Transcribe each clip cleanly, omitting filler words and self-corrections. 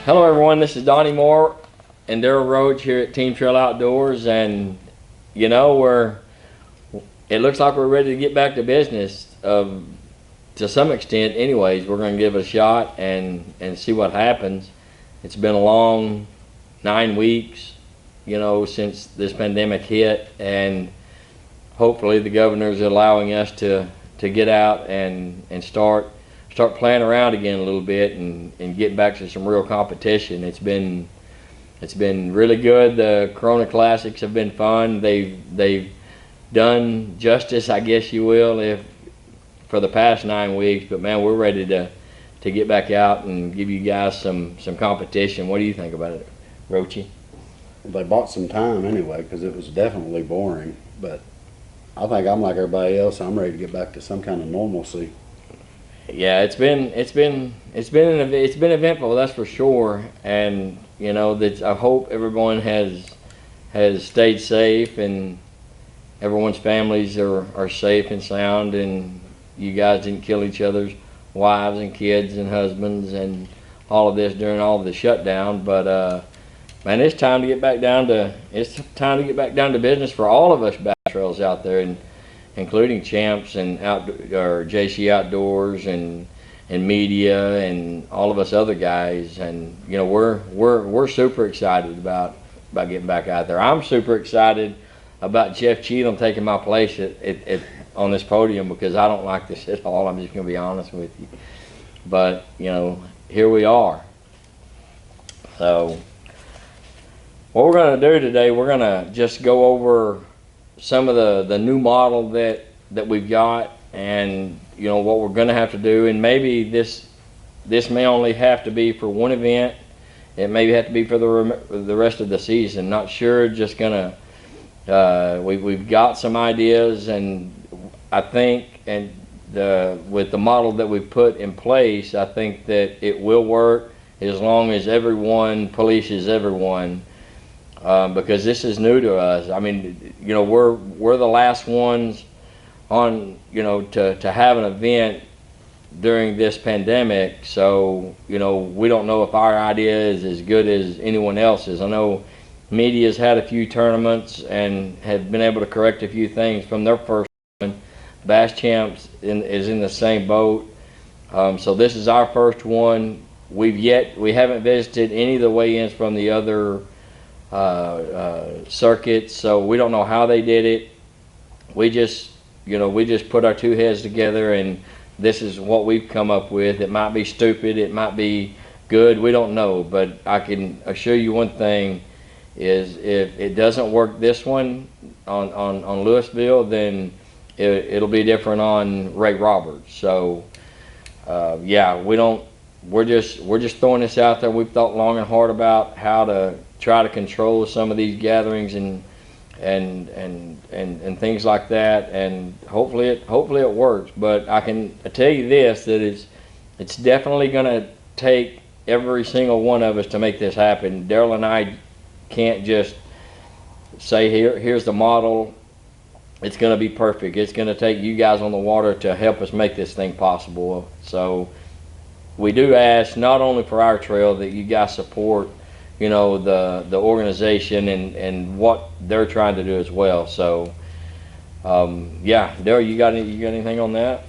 Hello everyone, this is Donnie Moore and Daryl Roach here at Team Trail Outdoors, and you know it looks like we're ready to get back to business to some extent. Anyways, we're going to give it a shot and see what happens. It's been a long 9 weeks, since this pandemic hit, and hopefully the governor is allowing us to get out and start playing around again a little bit and get back to some real competition. It's been really good. The Corona Classics have been fun. They've done justice, I guess you will, for the past 9 weeks. But man, we're ready to get back out and give you guys some competition. What do you think about it, Roachy? They bought some time anyway, because it was definitely boring. But I think I'm like everybody else. I'm ready to get back to some kind of normalcy. Yeah, it's been eventful, that's for sure. And I hope everyone has stayed safe and everyone's families are safe and sound, and you guys didn't kill each other's wives and kids and husbands and all of this during all of the shutdown. But man, it's time to get back down to business for all of us bass trails out there, and including Champs and JC Outdoors and media and all of us other guys. And we're super excited about getting back out there. I'm super excited about Jeff Cheatham taking my place on this podium, because I don't like this at all. I'm just going to be honest with you. But here we are. So what we're going to do today, we're going to just go over some of the new model that we've got, and what we're going to have to do. And maybe this may only have to be for one event. It may have to be for the rest of the season. Not sure. Just gonna we've got some ideas, and I think with the model that we've put in place, I think that it will work as long as everyone polices everyone. Because this is new to us. I mean, we're the last ones on, to have an event during this pandemic. So, we don't know if our idea is as good as anyone else's. I know media's had a few tournaments and have been able to correct a few things from their first one. Bass Champs is in the same boat. So this is our first one. We haven't visited any of the weigh-ins from the other circuits, so we don't know how they did it. We just put our two heads together, and this is what we've come up with. It might be stupid, it might be good, we don't know, but I can assure you one thing is, if it doesn't work this one on Lewisville, then it'll be different on Ray Roberts. So yeah, we're just throwing this out there. We've thought long and hard about how to try to control some of these gatherings and things like that, and hopefully it works. But I can tell you this, that it's definitely going to take every single one of us to make this happen. Daryl and I can't just say here's the model, it's going to be perfect. It's going to take you guys on the water to help us make this thing possible. So we do ask, not only for our trail, that you guys support the organization and what they're trying to do as well. So yeah, Daryl, you got anything on that?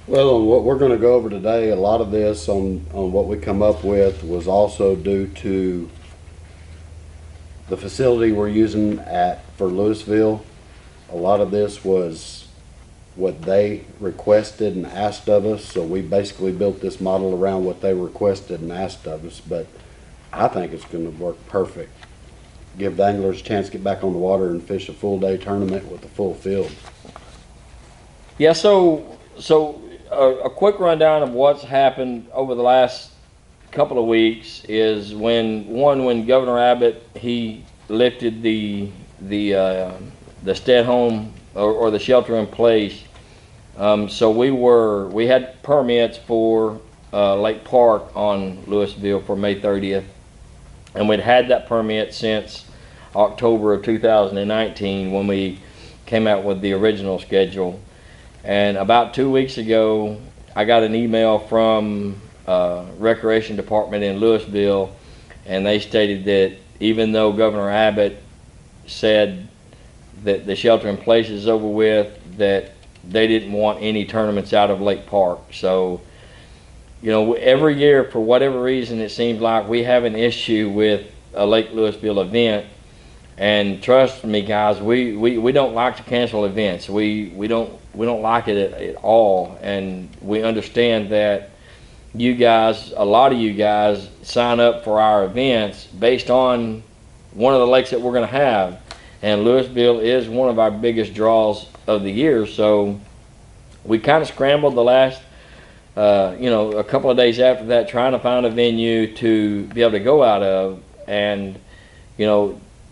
Well, what we're going to go over today, a lot of this on what we come up with was also due to the facility we're using for Lewisville. A lot of this was what they requested and asked of us, so we basically built this model around what they requested and asked of us. But I think it's going to work perfect. Give the anglers a chance to get back on the water and fish a full day tournament with a full field. Yeah, so a quick rundown of what's happened over the last couple of weeks is when Governor Abbott, he lifted the stay at home or the shelter in place. So we had permits for Lake Park on Lewisville for May 30th, and we'd had that permit since October of 2019 when we came out with the original schedule. And about 2 weeks ago, I got an email from Recreation Department in Lewisville, and they stated that even though Governor Abbott said that the shelter in place is over with, that they didn't want any tournaments out of Lake Park. So, you know, every year, for whatever reason, it seems like we have an issue with a Lake Lewisville event. And trust me, guys, we don't like to cancel events. We don't like it at all. And we understand that you guys, a lot of you guys, sign up for our events based on one of the lakes that we're going to have. And Lewisville is one of our biggest draws of the year. So we kind of scrambled the last, a couple of days after that, trying to find a venue to be able to go out of. And,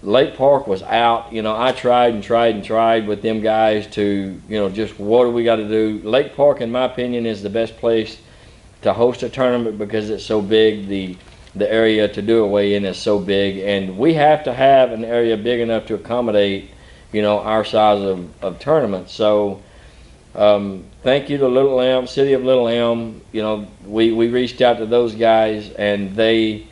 Lake Park was out. I tried with them guys to, just what do we got to do. Lake Park, in my opinion, is the best place to host a tournament because it's so big. The area to do away in is so big, and we have to have an area big enough to accommodate, our size of tournaments. So, thank you to Little Elm, City of Little Elm. We reached out to those guys, and they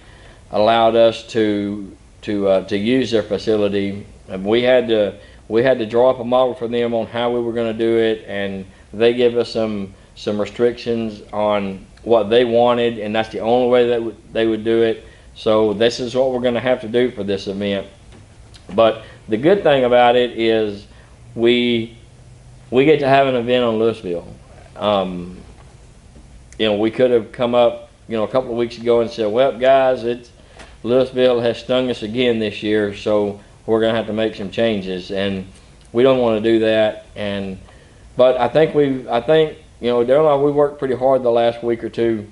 allowed us to use their facility. And we had to draw up a model for them on how we were going to do it, and they gave us some restrictions on what they wanted, and that's the only way that they would do it. So this is what we're going to have to do for this event. But the good thing about it is we get to have an event on Lewisville. We could have come up, a couple of weeks ago and said, well, guys, Lewisville has stung us again this year, so we're going to have to make some changes, and we don't want to do that. But I think Daryl, we worked pretty hard the last week or two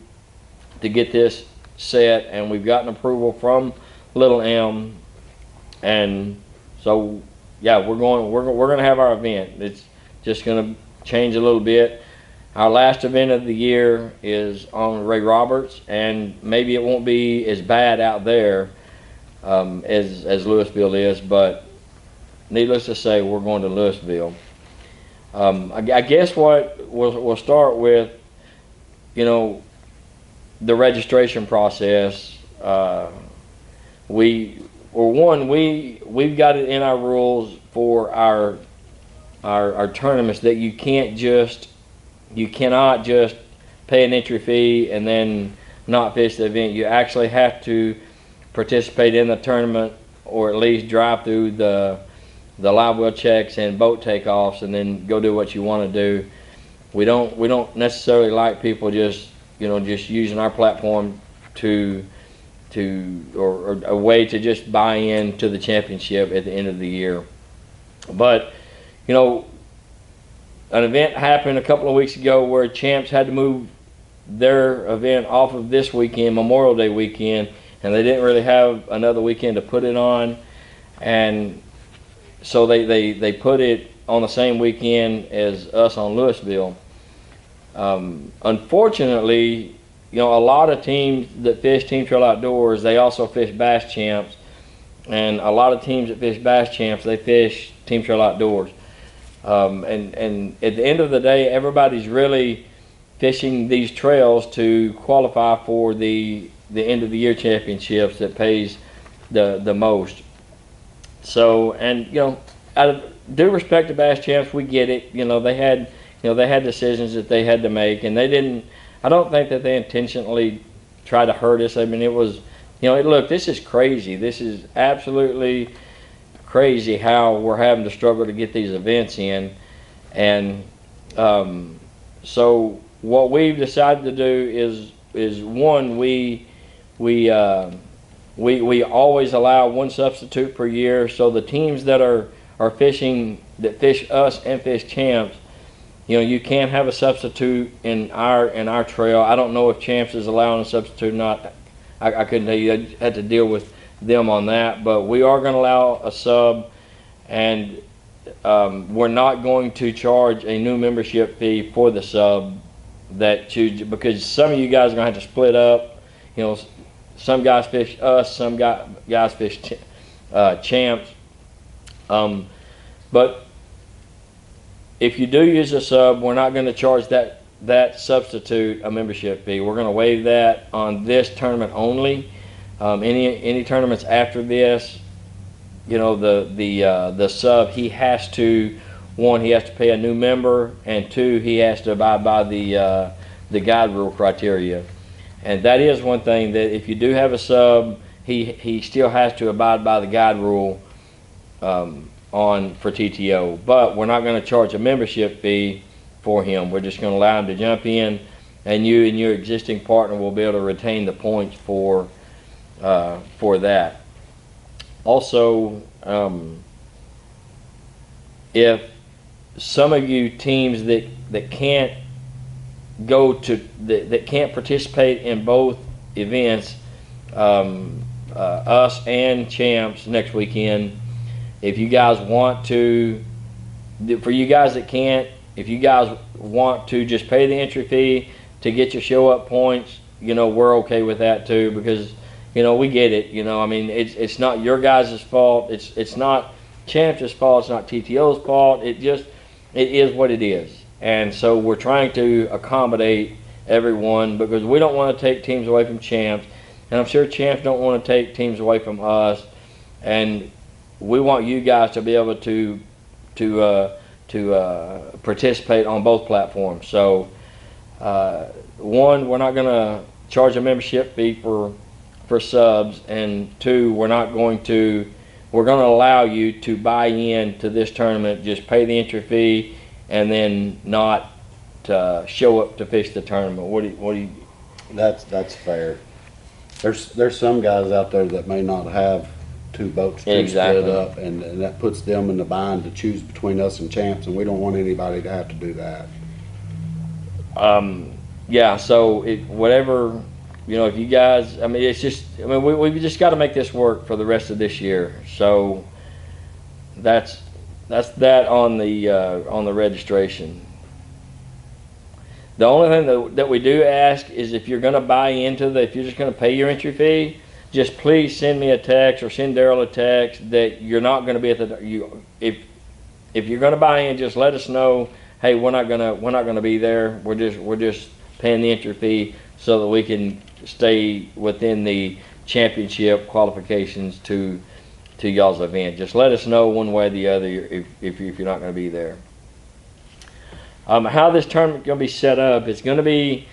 to get this set, and we've gotten approval from Little Elm, and so yeah, we're going to have our event. It's just going to change a little bit. Our last event of the year is on Ray Roberts, and maybe it won't be as bad out there as Lewisville is, but needless to say, we're going to Lewisville. I guess what we'll start with, the registration process. We've got it in our rules for our tournaments that you cannot just pay an entry fee and then not fish the event. You actually have to participate in the tournament, or at least drive through the live well checks and boat takeoffs, and then go do what you want to do. We don't necessarily like people just using our platform or a way to just buy in to the championship at the end of the year. But an event happened a couple of weeks ago where Champs had to move their event off of this weekend, Memorial Day weekend, and they didn't really have another weekend to put it on, and so they put it on the same weekend as us on Lewisville. Unfortunately, a lot of teams that fish Team Trail Outdoors, they also fish Bass Champs, and a lot of teams that fish Bass Champs, they fish Team Trail Outdoors. And at the end of the day, everybody's really fishing these trails to qualify for the end of the year championships that pays the most. So, and out of due respect to Bass Champs, we get it. They had decisions that they had to make, and they didn't. I don't think that they intentionally tried to hurt us. I mean, it was, look, this is crazy. This is absolutely crazy how we're having to struggle to get these events in. And so what we've decided to do is one, we always allow one substitute per year, so the teams that are fishing, that fish us and fish Champs, you can't have a substitute in our trail. I don't know if Champs is allowing a substitute or not. I couldn't tell you. I had to deal with them on that, but we are going to allow a sub, and we're not going to charge a new membership fee for the sub because some of you guys are going to have to split up. Some guys fish us, some guys fish Champs. But if you do use a sub, we're not going to charge that substitute a membership fee. We're going to waive that on this tournament only. Any tournaments after this, you know, the sub, he has to, one, he has to pay a new member, and two, he has to abide by the guide rule criteria. And that is one thing, that if you do have a sub, he still has to abide by the guide rule for TTO. But we're not going to charge a membership fee for him. We're just going to allow him to jump in, and you and your existing partner will be able to retain the points for that. Also, if some of you teams that can't go to that can't participate in both events, us and champs next weekend, if you guys want to, for you guys that can't, if you guys want to just pay the entry fee to get your show up points, you know, we're okay with that too, because, you know, we get it. You know, I mean, it's not your guys' fault. It's not Champs' fault. It's not TTO's fault. It is what it is. And so we're trying to accommodate everyone, because we don't want to take teams away from Champs, and I'm sure Champs don't want to take teams away from us. And we want you guys to be able to participate on both platforms. So, one, we're not going to charge a membership fee for subs, and two, we're going to allow you to buy in to this tournament, just pay the entry fee, and then not show up to fish the tournament. What do you? That's fair. There's some guys out there that may not have two boats to split up, and that puts them in the bind to choose between us and Champs, and we don't want anybody to have to do that. Yeah, so whatever, you know, if you guys, I mean, it's just, I mean, we've just got to make this work for the rest of this year. So that's that on the registration. The only thing that we do ask is, if you're going to buy into if you're just going to pay your entry fee, just please send me a text or send Daryl a text that you're not going to be at if you're going to buy in, just let us know. Hey, we're not gonna be there. We're just paying the entry fee so that we can stay within the championship qualifications to y'all's event. Just let us know one way or the other if you're not going to be there. How this tournament is going to be set up? It's going to be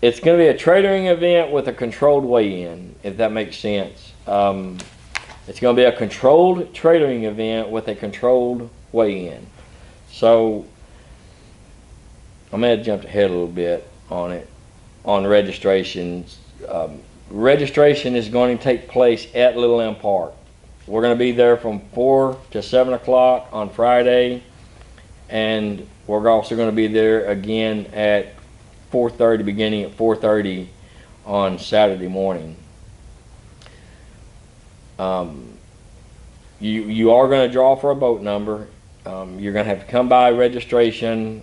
a traitering event with a controlled weigh-in, if that makes sense. It's going to be a controlled traitering event with a controlled weigh-in. So I'm going to jump ahead a little bit on registrations. Registration is going to take place at Little Elm Park. We're going to be there from 4 to 7 o'clock on Friday, and we're also going to be there again at 4:30, beginning at 4:30 on Saturday morning. You are going to draw for a boat number. You're going to have to come by registration,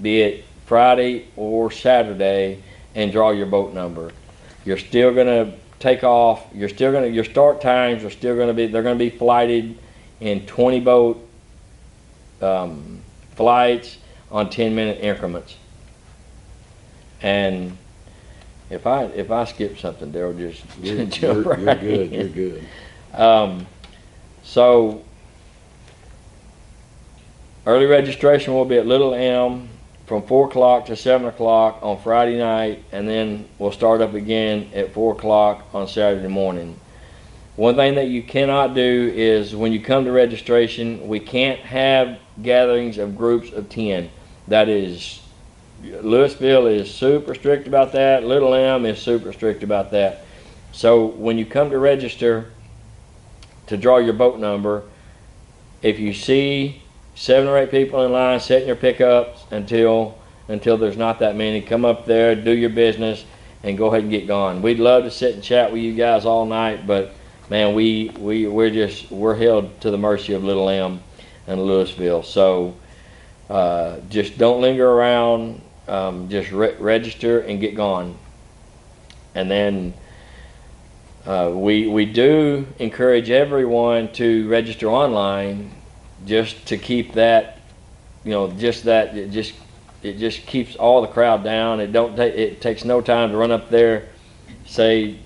be it Friday or Saturday, and draw your boat number. You're still going to take off. Your start times are still going to be, they're going to be flighted in 20 boat flights on 10-minute increments. And if I skip something, Daryl, just jump right in. You're good. So early registration will be at Little Elm from 4 o'clock to 7 o'clock on Friday night, and then we'll start up again at 4 o'clock on Saturday morning. One thing that you cannot do is, when you come to registration, we can't have gatherings of groups of 10. That is, Lewisville is super strict about that. Little Elm is super strict about that. So when you come to register to draw your boat number, if you see 7 or 8 people in line setting your pickups until there's not that many, come up there, do your business, and go ahead and get gone. We'd love to sit and chat with you guys all night, but man, we're held to the mercy of Little Elm and Lewisville. So just don't linger around. Just register and get gone. And then we do encourage everyone to register online, just to keep that, it just keeps all the crowd down. It takes no time to run up there, say,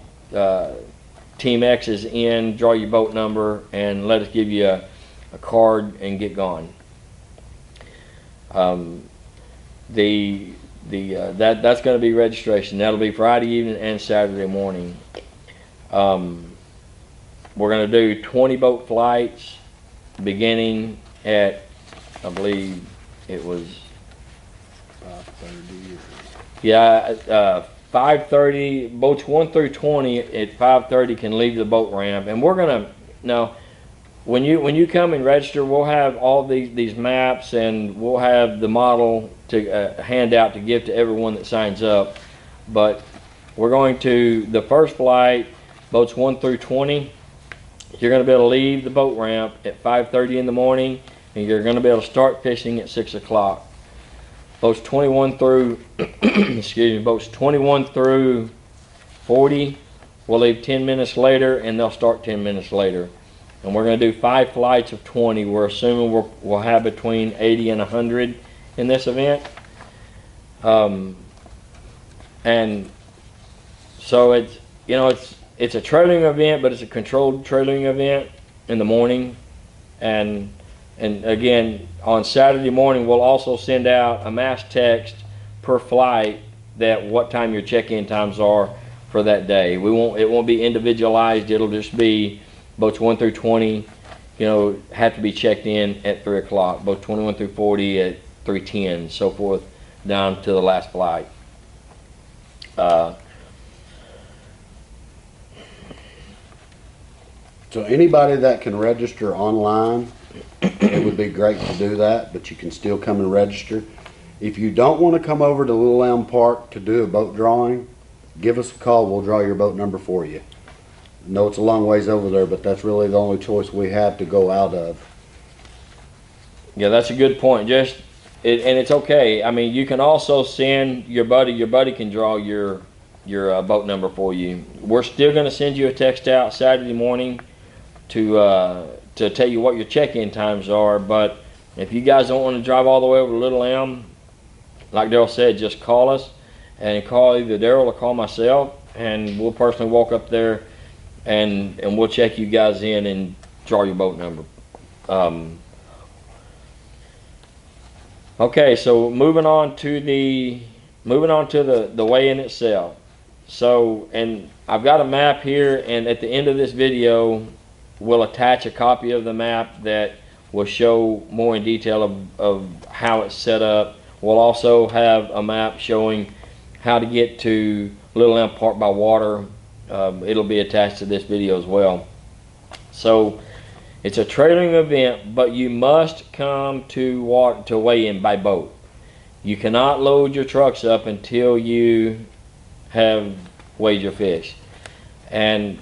Team X is in, draw your boat number, and let us give you a card and get going. That's going to be registration. That'll be Friday evening and Saturday morning. We're going to do 20 boat flights beginning at, I believe it was 5:30. Yeah, 5:30. Boats 1 through 20 at 5:30 can leave the boat ramp, and we're gonna now. When you come and register, we'll have all these maps, and we'll have the model to hand out to give to everyone that signs up. But we're going to the first flight, boats 1 through 20. You're going to be able to leave the boat ramp at 5:30 in the morning, and you're going to be able to start fishing at 6 o'clock. Boats 21 through, excuse me, boats 21 through 40 will leave 10 minutes later, and they'll start 10 minutes later. And we're going to do 5 flights of 20. We're assuming we'll have between 80 and 100 in this event. And so it's a trailing event, but it's a controlled trailing event in the morning. And again, on Saturday morning, we'll also send out a mass text per flight that what time your check-in times are for that day. It won't be individualized. It'll just be boats 1 through 20, have to be checked in at 3 o'clock. Boats 21 through 40 at 3:10, so forth, down to the last flight. So anybody that can register online, it would be great to do that, but you can still come and register. If you don't want to come over to Little Elm Park to do a boat drawing, give us a call. We'll draw your boat number for you. I know it's a long ways over there, but that's really the only choice we have to go out of. Yeah, that's a good point. And it's okay. I mean, you can also send your buddy. Your buddy can draw your boat number for you. We're still going to send you a text out Saturday morning to tell you what your check-in times are. But if you guys don't want to drive all the way over to Little Elm, like Daryl said, just call us and call either Daryl or call myself, and we'll personally walk up there and we'll check you guys in and draw your boat number. Okay, so moving on to the weigh-in itself. So, and I've got a map here, and at the end of this video, we'll attach a copy of the map that will show more in detail of how it's set up. We'll also have a map showing how to get to Little Elm Park by water. It'll be attached to this video as well. So it's a trailing event, but you must come to weigh in by boat. You cannot load your trucks up until you have weighed your fish. And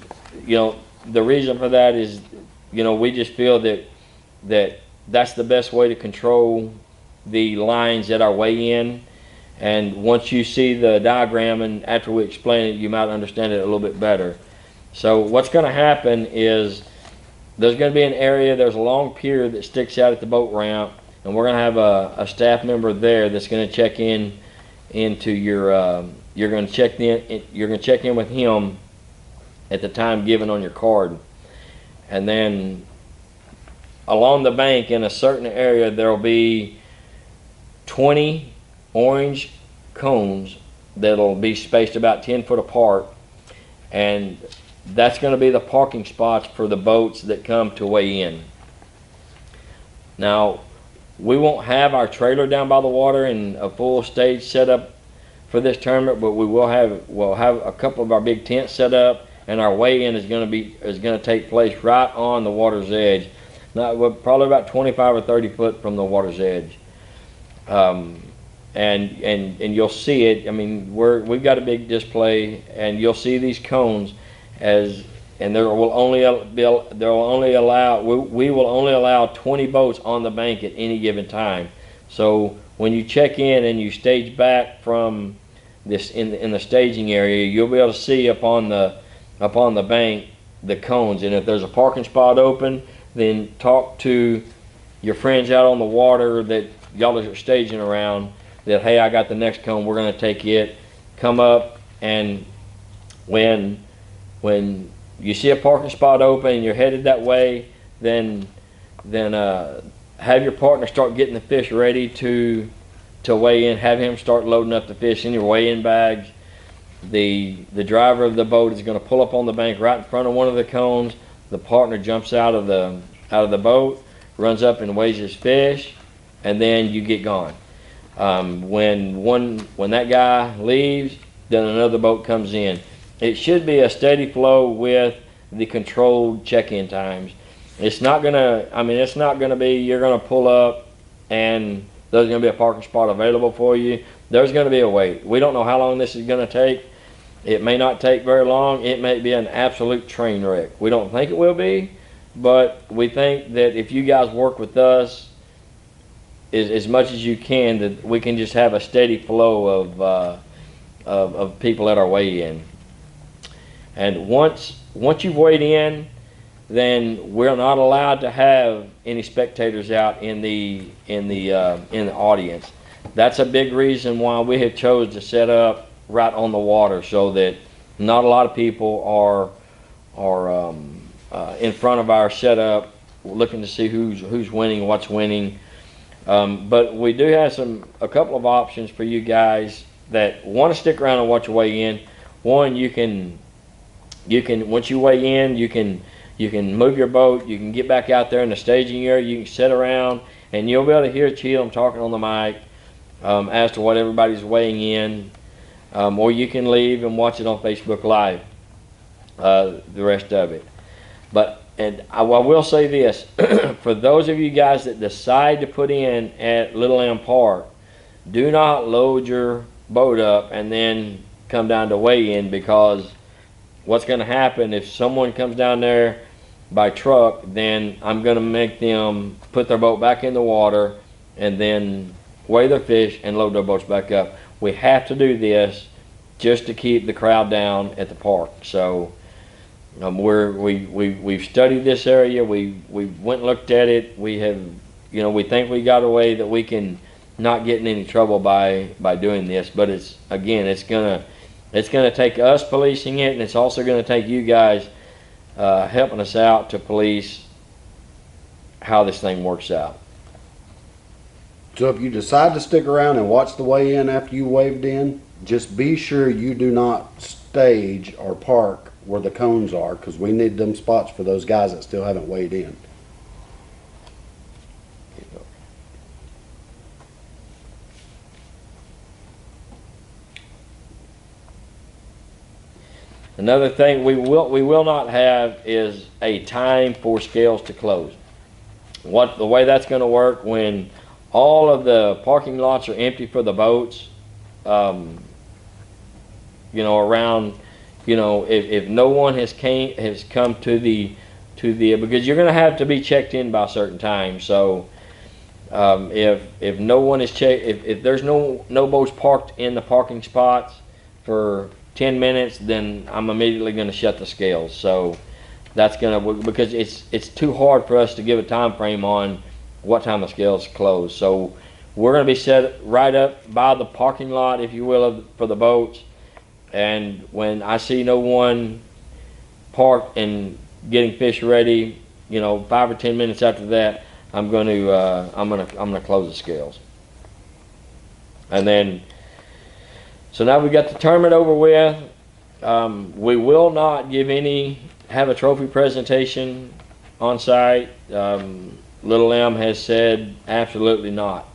the reason for that is we just feel that's the best way to control the lines at our weigh-in. And once you see the diagram and after we explain it, you might understand it a little bit better. So what's going to happen is there's going to be an area, there's a long pier that sticks out at the boat ramp, and we're going to have a staff member there that's going to check in into your you're going to check in with him at the time given on your card. And then along the bank in a certain area there'll be 20 orange cones that'll be spaced about 10 foot apart, and that's going to be the parking spots for the boats that come to weigh in. Now, we won't have our trailer down by the water and a full stage set up for this tournament, but we'll have a couple of our big tents set up, and our weigh-in is going to take place right on the water's edge. Now, we're probably about 25 or 30 foot from the water's edge. And you'll see it. I mean, we've got a big display, and you'll see these cones we will only allow 20 boats on the bank at any given time. So when you check in and you stage back from this in the staging area, you'll be able to see up on the bank the cones. And if there's a parking spot open, then talk to your friends out on the water that y'all are staging around, that hey, I got the next cone, we're going to take it. Come up, and when when you see a parking spot open and you're headed that way, then have your partner start getting the fish ready to weigh in. Have him start loading up the fish in your weigh-in bags. The driver of the boat is going to pull up on the bank right in front of one of the cones. The partner jumps out of the boat, runs up and weighs his fish, and then you get gone. When that guy leaves, then another boat comes in. It should be a steady flow with the controlled check-in times. It's not gonna be you're gonna pull up and there's gonna be a parking spot available for you. There's gonna be a wait. We don't know how long this is gonna take. It may not take very long. It may be an absolute train wreck. We don't think it will be, but we think that if you guys work with us as much as you can, that we can just have a steady flow of people at our weigh-in. And once you've weighed in, then we're not allowed to have any spectators out in the audience. That's a big reason why we have chose to set up right on the water, so that not a lot of people are in front of our setup looking to see who's winning, what's winning. But we do have a couple of options for you guys that want to stick around and watch your weigh in. One, you can once you weigh in, you can move your boat, you can get back out there in the staging area, you can sit around and you'll be able to hear Cheatham talking on the mic as to what everybody's weighing in, or you can leave and watch it on Facebook Live, the rest of it. And I will say this, for those of you guys that decide to put in at Little Elm Park, do not load your boat up and then come down to weigh in, because what's going to happen if someone comes down there by truck, then I'm going to make them put their boat back in the water and then weigh their fish and load their boats back up. We have to do this just to keep the crowd down at the park. So we've studied this area. We went and looked at it. We have, we think we got a way that we can not get in any trouble by doing this. But it's gonna take us policing it, and it's also gonna take you guys helping us out to police how this thing works out. So if you decide to stick around and watch the weigh-in after you waved in, just be sure you do not stage or park where the cones are, because we need them spots for those guys that still haven't weighed in. Another thing we will not have is a time for scales to close. The way that's going to work, when all of the parking lots are empty for the boats, around, if no one has come to the because you're going to have to be checked in by a certain time. So if no one is checked, if there's no boats parked in the parking spots for 10 minutes, then I'm immediately going to shut the scales. So that's because it's too hard for us to give a time frame on what time the scales close. So we're going to be set right up by the parking lot, if you will, for the boats. And when I see no one parked and getting fish ready, 5 or 10 minutes after that, I'm going to close the scales. And then, so now we've got the tournament over with. We will not have a trophy presentation on site. Little M has said absolutely not.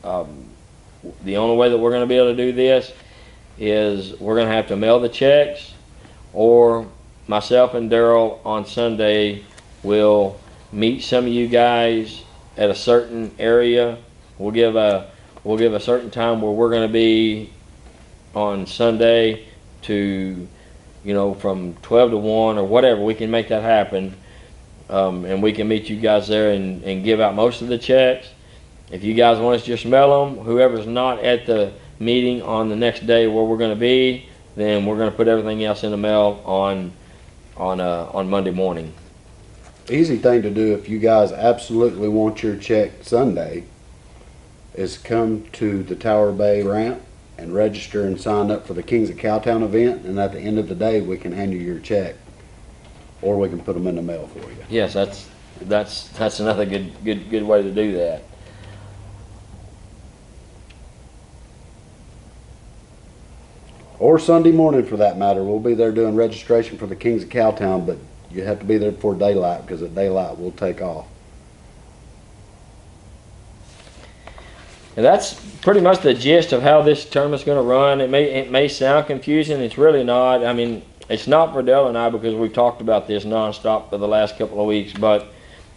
The only way that we're going to be able to do this is we're going to have to mail the checks, or myself and Daryl on Sunday will meet some of you guys at a certain area. We'll give a certain time where we're going to be on Sunday to, from 12 to 1 or whatever. We can make that happen, and we can meet you guys there and give out most of the checks. If you guys want us to just mail them, whoever's not at the meeting on the next day where we're going to be, then we're going to put everything else in the mail on Monday morning. Easy thing to do if you guys absolutely want your check Sunday is come to the Tower Bay ramp and register and sign up for the Kings of Cowtown event, and at the end of the day we can hand you your check. or we can put them in the mail for you. Yes, that's another good way to do that. Or Sunday morning for that matter. We'll be there doing registration for the Kings of Cowtown, but you have to be there before daylight because at daylight we'll take off. And that's pretty much the gist of how this tournament's going to run. It may sound confusing. It's really not. I mean, it's not for Dell and I because we've talked about this nonstop for the last couple of weeks, but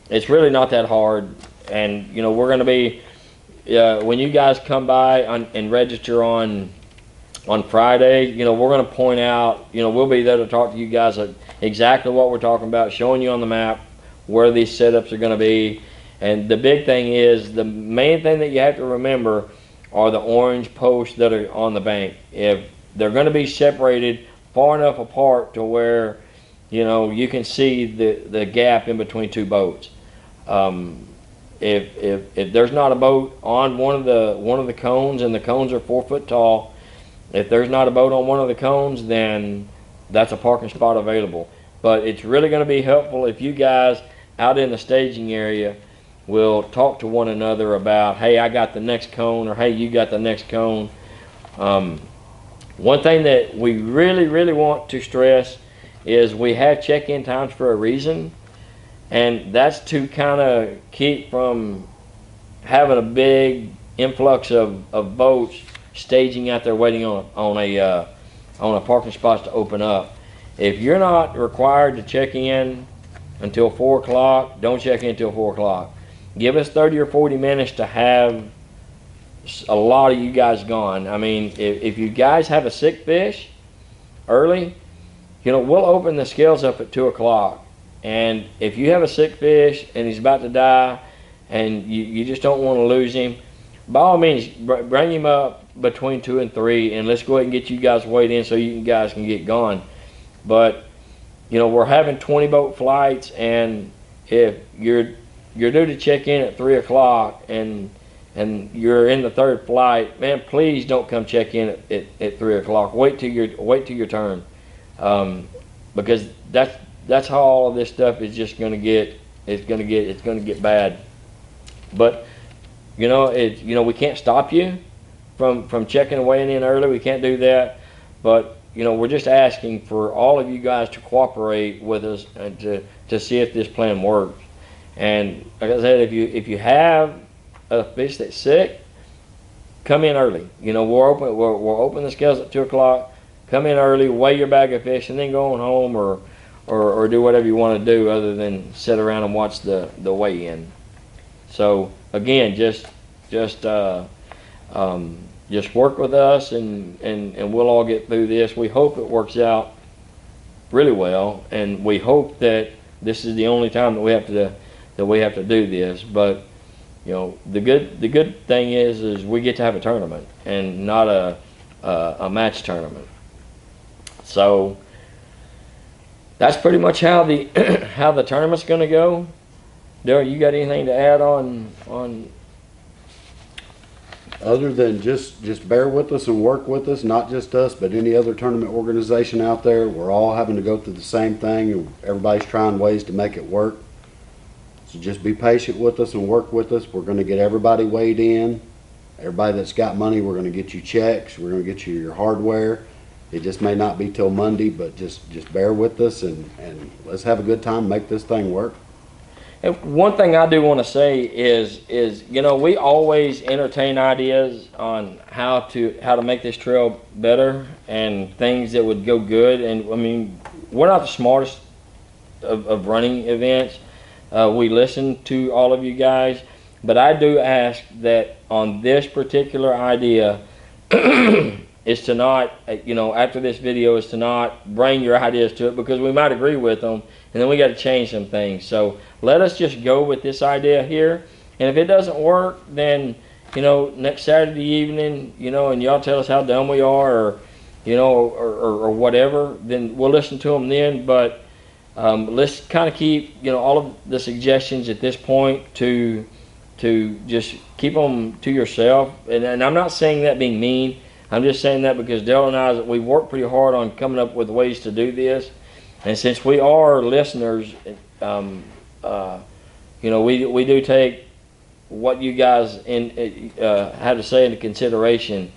it's really not that hard. And, you know, we're going to be, when you guys come by and register on Friday, you know, we're going to point out, you know, we'll be there to talk to you guys exactly what we're talking about, showing you on the map where these setups are going to be. And the big thing is, the main thing that you have to remember are the orange posts that are on the bank. If they're going to be separated far enough apart to where, you know, you can see the gap in between two boats. If there's not a boat on one of the cones, and the cones are 4 foot tall, if there's not a boat on one of the cones, then that's a parking spot available. But it's really going to be helpful if you guys out in the staging area will talk to one another about, hey, I got the next cone, or hey, you got the next cone. One thing that we really want to stress is we have check-in times for a reason, and that's to kind of keep from having a big influx of boats staging out there waiting on a parking spot to open up. If you're not required to check in until 4 o'clock, don't check in until 4 o'clock. Give us 30 or 40 minutes to have a lot of you guys gone. I mean, if you guys have a sick fish early, you know, we'll open the scales up at 2 o'clock. And if you have a sick fish and he's about to die and you just don't want to lose him, by all means, bring him up between 2 and 3, and let's go ahead and get you guys weighed in so you guys can get gone. But, you know, we're having 20 boat flights, and if you're due to check in at 3 o'clock and you're in the third flight, man, please don't come check in at 3 o'clock. Wait till your turn, because that's how all of this stuff is just going to get. It's going to get bad. But you know, we can't stop you from checking and weighing in early. We can't do that. But you know, we're just asking for all of you guys to cooperate with us and to see if this plan works. And like I said, if you have a fish that's sick, come in early. You know, we'll open the scales at 2 o'clock. Come in early, weigh your bag of fish, and then go on home or do whatever you want to do other than sit around and watch the weigh-in. So again, just work with us, and we'll all get through this. We hope it works out really well, and we hope that this is the only time that we have to do this. But you know, the good thing is we get to have a tournament and not a match tournament. So that's pretty much how the how the tournament's going to go. Darryl, you got anything to add on? Other than just bear with us and work with us, not just us, but any other tournament organization out there. We're all having to go through the same thing, and everybody's trying ways to make it work. So just be patient with us and work with us. We're going to get everybody weighed in. Everybody that's got money, we're going to get you checks. We're going to get you your hardware. It just may not be till Monday, but just bear with us and let's have a good time, make this thing work. And one thing I do want to say is you know, we always entertain ideas on how to make this trail better and things that would go good. And I mean, we're not the smartest of running events. We listen to all of you guys, but I do ask that on this particular idea is to not, you know, after this video, is to not bring your ideas to it, because we might agree with them and then we got to change some things. So let us just go with this idea here, and if it doesn't work, then, you know, next Saturday evening, you know, and y'all tell us how dumb we are, or you know, or whatever, then we'll listen to them then. But let's kind of keep, you know, all of the suggestions at this point to just keep them to yourself. And I'm not saying that being mean. I'm just saying that because Dell and I, we worked pretty hard on coming up with ways to do this. And since we are listeners, we do take what you guys have to say into consideration.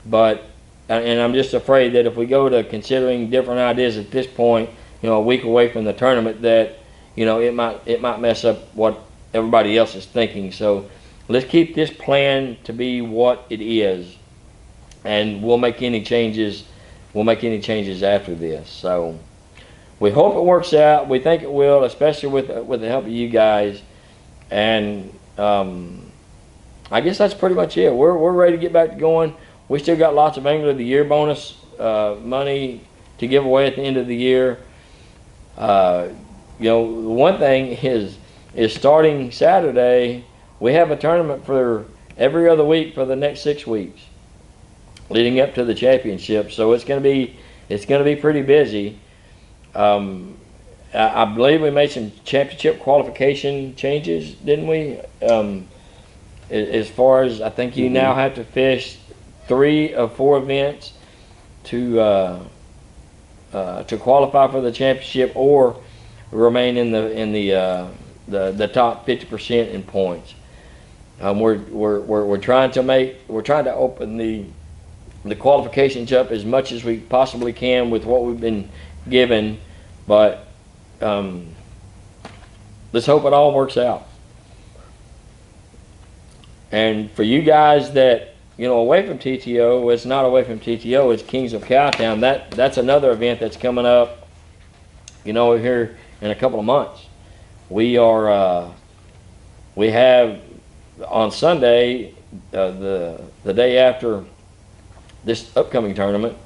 But and I'm just afraid that if we go to considering different ideas at this point, a week away from the tournament, that it might mess up what everybody else is thinking. So let's keep this plan to be what it is, and we'll make any changes. We'll make any changes after this. So we hope it works out. We think it will, especially with the help of you guys. And I guess that's pretty much it. We're ready to get back to going. We still got lots of Angler of the Year bonus money to give away at the end of the year. One thing is starting Saturday, we have a tournament for every other week for the next 6 weeks, leading up to the championship. So it's going to be pretty busy. I believe we made some championship qualification changes, didn't we? As far as, I think you now have to fish 3 of 4 events to qualify for the championship, or remain in the top 50% in points. We're trying to open the qualifications up as much as we possibly can with what we've been given, but let's hope it all works out. And for you guys that away from TTO, it's not away from TTO, it's Kings of Cowtown. That's another event that's coming up, here in a couple of months. We have on Sunday, the day after this upcoming tournament,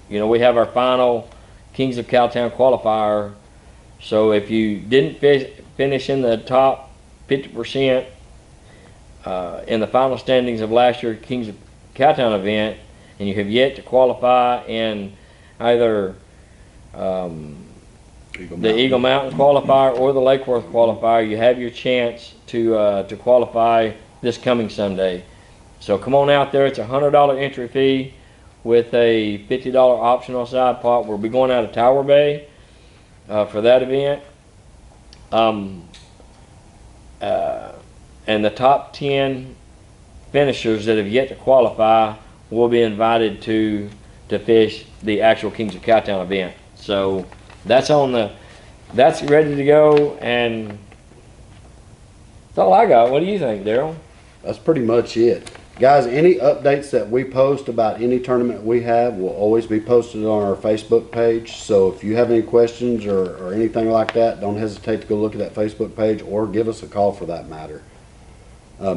we have our final Kings of Cowtown qualifier. So if you didn't finish in the top 50% in the final standings of last year's Kings of Cowtown event, and you have yet to qualify in either the Eagle Mountain qualifier or the Lake Worth qualifier, you have your chance to qualify this coming Sunday. So come on out there. It's a $100 entry fee with a $50 optional side pot. We'll be going out of Tower Bay for that event. And the top 10 finishers that have yet to qualify will be invited to fish the actual Kings of Cowtown event. So that's ready to go, and that's all I got. What do you think, Daryl? That's pretty much it. Guys, any updates that we post about any tournament we have will always be posted on our Facebook page. So if you have any questions or anything like that, don't hesitate to go look at that Facebook page or give us a call for that matter.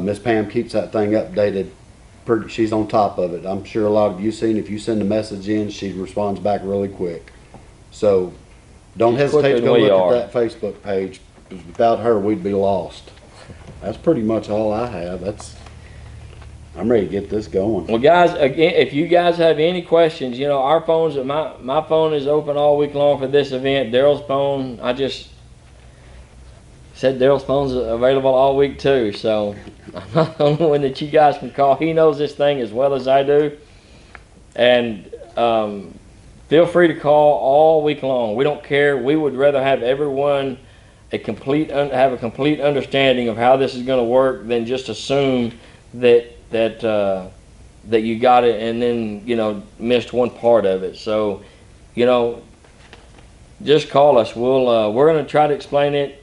Miss Pam keeps that thing updated. She's on top of it. I'm sure a lot of you seen, if you send a message in, she responds back really quick. So don't hesitate to go look at that Facebook page, because without her, we'd be lost. That's pretty much all I have. I'm ready to get this going. Well, guys, again, if you guys have any questions, our phones, my phone is open all week long for this event. Daryl's phone, I just said Daryl's phone's available all week too. So I'm not the only one that you guys can call. He knows this thing as well as I do. And feel free to call all week long. We don't care. We would rather have everyone have a complete understanding of how this is going to work than just assume that you got it and then missed one part of it. So just call us. We're going to try to explain it.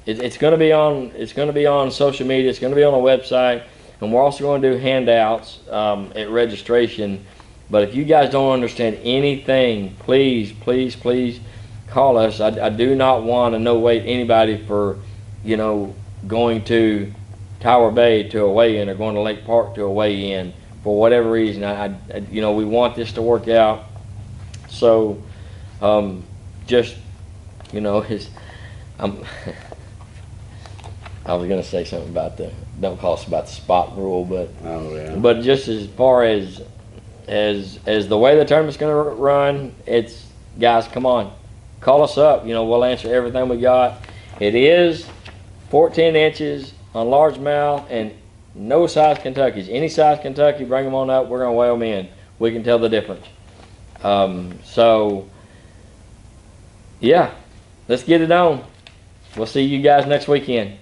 It's going to be on social media. It's going to be on the website, and we're also going to do handouts at registration. But if you guys don't understand anything, please call us. I do not want to no-wait anybody for going to Tower Bay to a weigh-in or going to Lake Park to a weigh-in for whatever reason. We want this to work out. So I was going to say something about don't call us about the spot rule, but just as far as the way the tournament's going to run, it's, guys, come on, call us up. We'll answer everything we got. It is 14 inches on largemouth and no size Kentuckys. Any size Kentucky, bring them on up. We're going to weigh them in. We can tell the difference. So Yeah, let's get it on. We'll see you guys next weekend.